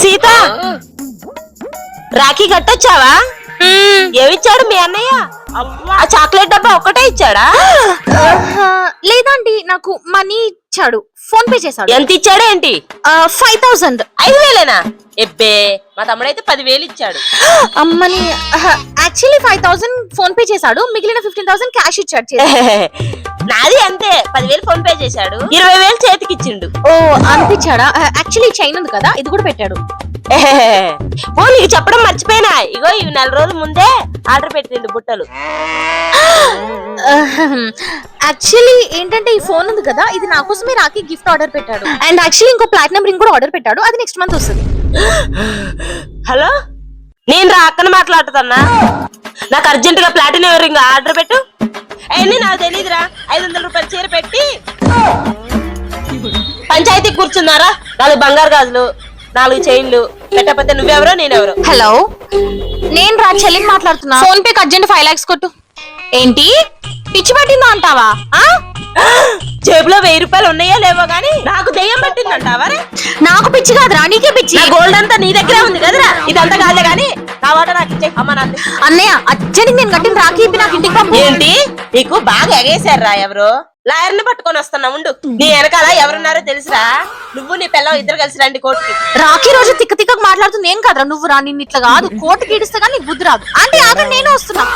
సీత రాఖీ కట్టొచ్చావా? ఏమిచ్చాడు మీ అన్నయ్య? ఆ చాక్లెట్ డబ్బా ఒక్కటే ఇచ్చాడా? లేదండి, నాకు మనీ ఇచ్చాడు, ఫోన్ పే చేశాడు. ఎంత ఇచ్చాడు ఏంటి? 5000. 5,000 ఎబ్బే, మా తమ్ముడైతే 10,000 ఇచ్చాడు. అమ్మని యాక్చువల్లీ 5000 ఫోన్ పే చేశాడు, మిగిలిన 15,000 క్యాష్ ఇచ్చాడు. నాది అంతే, 10,000 ఫోన్ పే చేశాడు, 20,000 చేతికి ఇచ్చిండు. ఓ అనిపించాడా? యాక్చువల్లీ చైన్ ఉంది కదా, ఇది కూడా పెట్టాడు. ఓ నీకు చెప్పడం మర్చిపోయినా, ఇగో ఇవి 4 రోజుల ముందే ఆర్డర్ పెట్టిండు బుట్టలు. యాక్చువల్లీ ఏంటంటే ఈ ఫోన్ ఉంది కదా, ఇది నా కోసమే రాఖీ గిఫ్ట్ ఆర్డర్ పెట్టాడు. అండ్ యాక్చువల్లీ ఇంకో ప్లాటినం రింగ్ కూడా ఆర్డర్ పెట్టాడు, అది నెక్స్ట్ మంత్ వస్తుంది. హలో, నేను రా అక్కన మాట్లాడుతున్నా. నాకు అర్జెంట్ గా ప్లాటినం రింగ్ ఆర్డర్ పెట్టు. అయ్యి నాకు తెలీదురా, 500 రూపాయలు చీర పెట్టి పంచాయతీ కూర్చున్నారా, 4 బంగారు గాజులు, 4 చైన్లు పెట్టకపోతే నువ్వెవరో నేనెవరో. హలో, నేను రా చెల్లిని మాట్లాడుతున్నా. ఫోన్ పే అర్జెంట్ 5 lakhs కొట్టు. ఏంటి పిచ్చి పట్టిందో అంటావా? జేబులో 1000 రూపాయలు ఉన్నాయో లేవో గానీ నాకు దెయ్యం పట్టిందంటావా? నాకు పిచ్చి కాదురా, నీకే పిచ్చి. నా గోల్డ్ అంతా నీ దగ్గరే ఉంది కదరా, ఇదంతా కాదే గానీ నా వాట నాకు ఇచ్చే. అమ్మ నాకు అన్నయ్య అర్జెంట్ నేను కట్టిన రాఖీ ఇప్పి నాకు ఇంటికి పంపు. ఏంటి నీకు బాగా ఎగేశారా? ఎవరు లాయర్ని పట్టుకొని వస్తున్నా ఉండు. నీ వెనకాల ఎవరున్నారో తెలుసురా? నువ్వు నీ పిల్ల ఇద్దరు కలిసి రండి కోర్టుకి. రాఖీ రోజు తిక్క తిక్కకు మాట్లాడుతుంది ఏం కదరా? నువ్వు రా, నిన్ను ఇట్లా కాదు కోర్టుకి ఇడిస్తే కానీ నీకు బుద్ధి రాదు. అంటే ఆగండి, నేను వస్తున్నా.